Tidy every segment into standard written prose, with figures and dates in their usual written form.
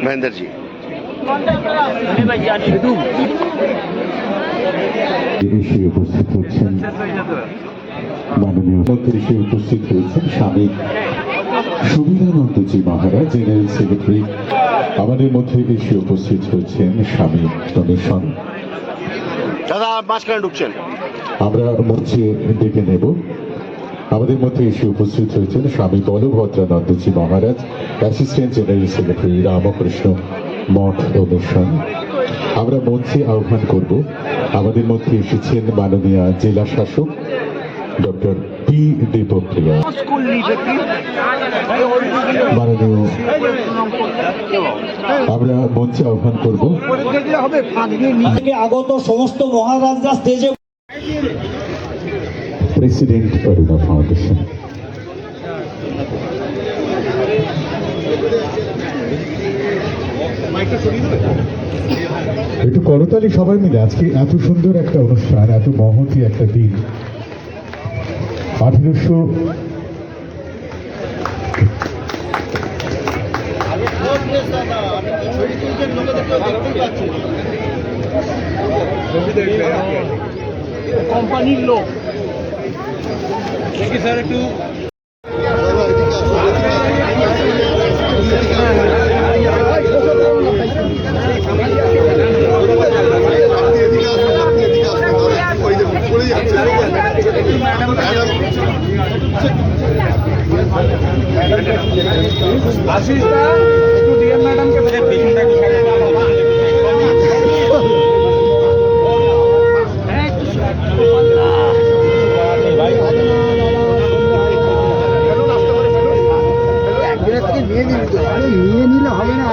महेंद्र जी এসে উপস্থিত হচ্ছেন মাননীয় মন্ত্রী এসে উপস্থিত হয়েছেন স্বামী সুবিধানন্দজি মহারাজ জেনারেল সেক্রেটারি। আমাদের মধ্যে এসে উপস্থিত হচ্ছেন স্বামী ডোনেশন। দাদা মাঝখানে ঢুকছেন, আমরা মঞ্চে ডেকে নেব। আমাদের মধ্যে এসে উপস্থিত হয়েছেন স্বামী বলভদ্রানন্দজি মহারাজ, অ্যাসিস্ট্যান্ট জেনারেল সেক্রেটারি রামকৃষ্ণ মঠ ডোনেশন। আমরা মঞ্চে আহ্বান করব। আমাদের মধ্যে এসেছেন মাননীয় জেলা শাসক ডক্টর পি দীপপ্রিয়া, মাননীয়। আমরা মঞ্চে আহ্বান করব আগত সমস্ত মহারাজরা স্টেজে। President Aruna foundation. একটু করতালি সবাই মিলে। আজকে এত সুন্দর একটা অনুষ্ঠান, এত মহতী একটা দিন। 1800 কোম্পানির লোক দেখি স্যার একটু আশিস দা একটু ডিএম ম্যাডামকে পেছনটা একটু নিয়ে নিলে হবে না।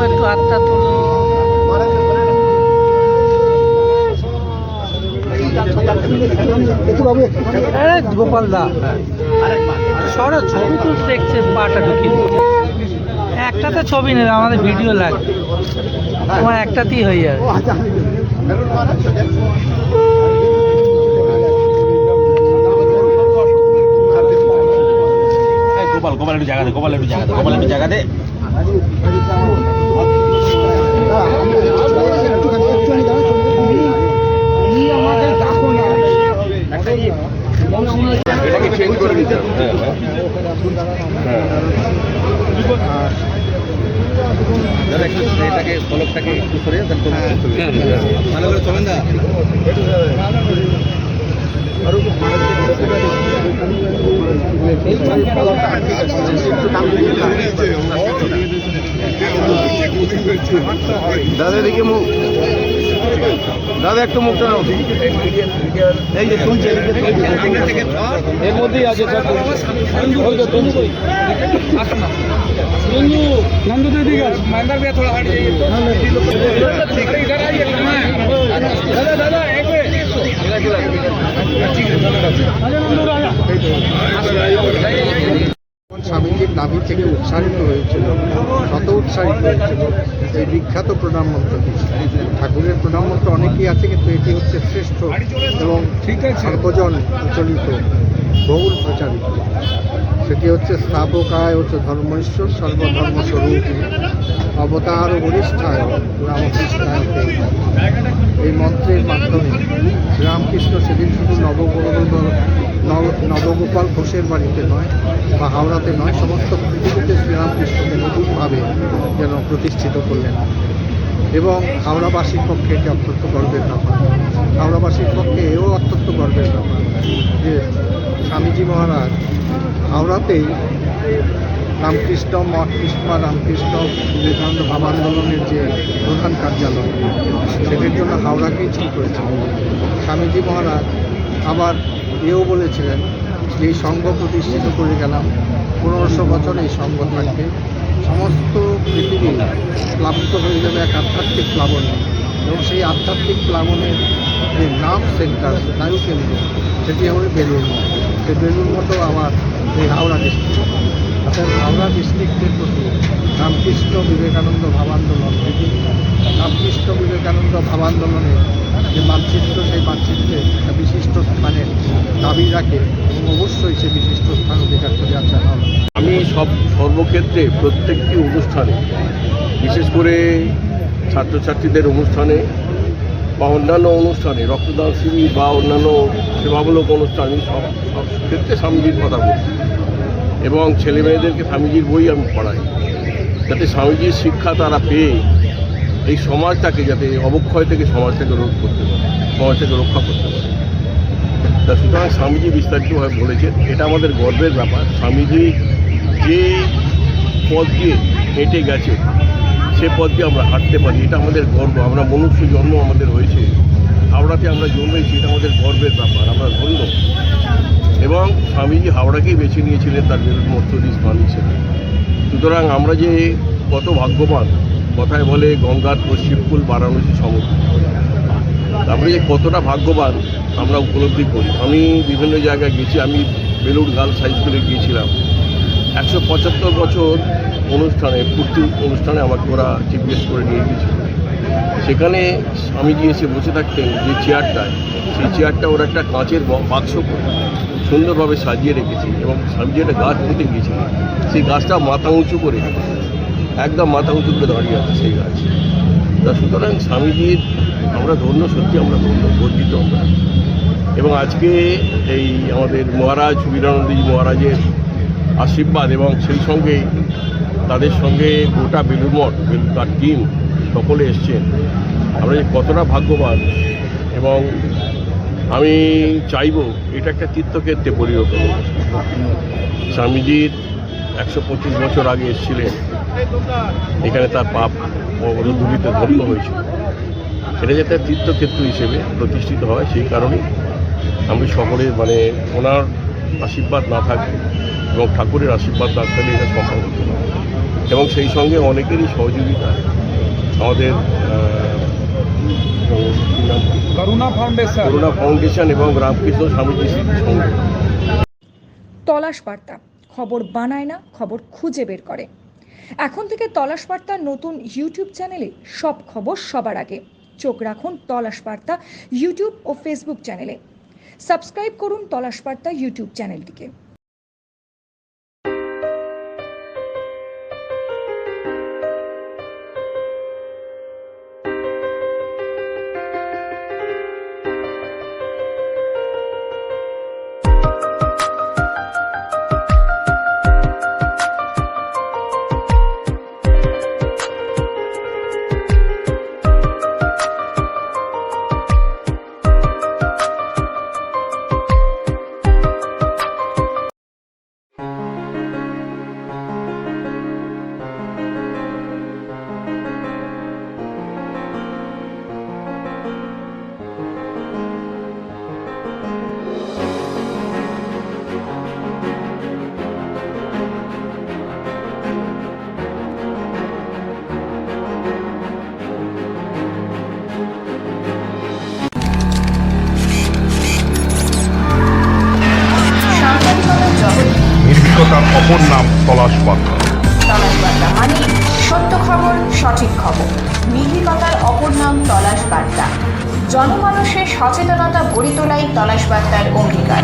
একটু হাতটা তুলো। গোপাল দা সরা ছবি তুলতে দেখছে, পাটা ঢুকিয়ে একটাতে ছবি নেবে, আমাদের ভিডিও লাগবে, তোমার একটাতেই হয়ে যাবে। গোপাল একটু জায়গা দে, গোপাল একটু জায়গা দে, গোপাল একটু জায়গা দে। এটাকে চেঞ্জ করে দিতে হবে। দাদা একটু এটাকে ফলকটাকে একটু সরিয়ে দেন তো ভালো করে চলেন না। দাদা দেখে মুখ, দাদা একটু মুখটা নাও। এই যে তুলছে এর মধ্যেই আছে नंदू दीदी का महेंद्र भैया थोड़ा हट जाइए। इधर आइए दादा, दादा एक मिनट। স্বামীজির নাভি থেকে উৎসারিত হয়েছিল, শত উৎসারিত হয়েছিল এই বিখ্যাত প্রণাম মন্ত্রটি। ঠাকুরের প্রণাম মন্ত্র অনেকই আছে, কিন্তু এটি হচ্ছে শ্রেষ্ঠ এবং সর্বজন প্রচলিত, বহুল প্রচারিত। সেটি হচ্ছে স্থাপকায় হচ্ছে ধর্মেশ্বর সর্বধর্মস্বরূপ অবতার বরিষ্ঠায় রামকৃষ্ণায়। এই মন্ত্রের মাধ্যমে শ্রীরামকৃষ্ণ সেদিন শুধু নবগোপাল ঘোষের বাড়িতে নয় বা হাওড়াতে নয়, সমস্ত পৃথিবীতে শ্রীরামকৃষ্ণকে নতুনভাবে যেন প্রতিষ্ঠিত করলেন। এবং হাওড়াবাসীর পক্ষে এটি অত্যন্ত গর্বের ব্যাপার। হাওড়াবাসীর পক্ষে এও অত্যন্ত গর্বের ব্যাপার যে স্বামীজি মহারাজ হাওড়াতেই রামকৃষ্ণ মঠ, কৃষ্ণ রামকৃষ্ণ বিবেকানন্দ ভাব আন্দোলনের যে প্রধান কার্যালয়, সেটির জন্য হাওড়াকেই ঠিক করেছিলেন স্বামীজি মহারাজ। আবার এও বলেছিলেন যেই সংঘ প্রতিষ্ঠিত করে গেলাম, 1500 বছর এই সংঘ থাকবে, সমস্ত পৃথিবী প্লাবিত হয়ে যাবে এক আধ্যাত্মিক প্লাবনে, এবং সেই আধ্যাত্মিক প্লাবনের যে নার্ভ সেন্টার, স্নায়ুকেন্দ্র, সেটি হবে বেলুড় মঠ। সেই বেলুড় মঠও আমার এই হাওড়া ডিস্ট্রিক্ট। অর্থাৎ হাওড়া ডিস্ট্রিক্টের প্রতি রামকৃষ্ণ বিবেকানন্দ ভাব আন্দোলন থেকে রামকৃষ্ণ বিবেকানন্দ ভাব আন্দোলনের যে মানচিত্র, সেই মানচিত্রে একটা বিশিষ্ট স্থানের দাবি রাখে, এবং অবশ্যই সে বিশিষ্ট স্থান অধিকার করে আছে হাওড়া। আমি সর্বক্ষেত্রে প্রত্যেকটি অনুষ্ঠানে, বিশেষ করে ছাত্রছাত্রীদের অনুষ্ঠানে বা অন্যান্য অনুষ্ঠানে, রক্তদান শিবির বা অন্যান্য সেবামূলক অনুষ্ঠানে সব ক্ষেত্রে স্বামীজির কথা বলছি, এবং ছেলেমেয়েদেরকে স্বামীজির বই আমি পড়াই, যাতে স্বামীজির শিক্ষা তারা পেয়ে এই সমাজটাকে, যাতে অবক্ষয় থেকে সমাজটাকে রোধ করতে পারে, সমাজটাকে রক্ষা করতে পারে। তা সুতরাং স্বামীজি বিস্তারিতভাবে বলেছেন, এটা আমাদের গর্বের ব্যাপার। স্বামীজি যে পথ দিয়ে হেঁটে গেছে, সে পথ দিয়ে আমরা হাঁটতে পারি, এটা আমাদের গর্ব। আমরা মনুষ্য জন্ম আমাদের হয়েছে, হাওড়াতে আমরা জন্মেছি, এটা আমাদের গর্বের ব্যাপার, আমরা ধন্য। এবং স্বামীজি হাওড়াকেই বেছে নিয়েছিলেন তার বেলুড় মঠ স্থান হিসেবে। সুতরাং আমরা যে কত ভাগ্যবান, কথায় বলে গঙ্গার পশ্চিমকুল বারাণসী সমুদ্র, আমরা যে কতটা ভাগ্যবান আমরা উপলব্ধি করি। আমি বিভিন্ন জায়গায় গেছি, আমি বেলুড় গার্লস হাই স্কুলে গিয়েছিলাম, 175 বছর অনুষ্ঠানে, পূর্তি অনুষ্ঠানে আমাকে ওরা চিফ গেস্ট করে নিয়ে গিয়েছিল। সেখানে স্বামীজি এসে বসে থাকতেন যে চেয়ারটায়, সেই চেয়ারটা ওরা একটা কাঁচের বাক্স করে সুন্দরভাবে সাজিয়ে রেখেছে, এবং স্বামীজি একটা গাছ পুঁতে গিয়েছিলেন, সেই গাছটা মাথা উঁচু করে, একদম মাথা উঁচু করে দাঁড়িয়ে আছে সেই গাছ। তা সুতরাং স্বামীজির আমরা ধন্য, সত্যি আমরা ধন্য, গর্বিত আমরা। এবং আজকে এই আমাদের মহারাজ বীরানন্দজি মহারাজের আশীর্বাদ, এবং সেই সঙ্গে তাদের সঙ্গে গোটা বেলুড় মঠ, তার টিম সকলে এসছেন, আমরা যে কতটা ভাগ্যবান। এবং আমি চাইব এটা একটা তীর্থক্ষেত্রে পরিণত হোক। স্বামীজির 125 বছর আগে এসেছিলেন এখানে, তার পাপ ধুলিতে ধন্য হয়েছিল, এটা যাতে তীর্থক্ষেত্র হিসেবে প্রতিষ্ঠিত হয়, সেই কারণেই আমি সকলে ওনার আশীর্বাদ না থাকলে এবং ঠাকুরের আশীর্বাদ না থাকলে এটা সম্ভব হতো না। এবং সেই সঙ্গে অনেকেরই সহযোগিতা, আমাদের করুণা ফাউন্ডেশন এবং রামকৃষ্ণ স্বামীজির সঙ্গে। তলাশ বার্তা, খবর বানায় না, খবর খুঁজে বের করে। এখন থেকে তলাশ বার্তার নতুন ইউটিউব চ্যানেলে সব খবর সবার আগে। চোখ রাখুন তলাশ বার্তা ইউটিউব ও ফেসবুক চ্যানেলে। সাবস্ক্রাইব করুন তলাশ বার্তা ইউটিউব চ্যানেলটিকে। নির্ভীকতার অপর নাম তলাশ বার্তা। তলাশ বার্তা মানে সত্য খবর, সঠিক খবর। নির্ভীকতার অপর নাম তলাশ বার্তা। জনমানুষের সচেতনতা গড়ে তোলাই তলাশ বার্তার অঙ্গীকার।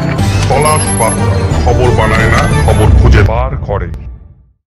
তলাশ বার্তা, খবর বানায় না, খবর খুঁজে বার করে।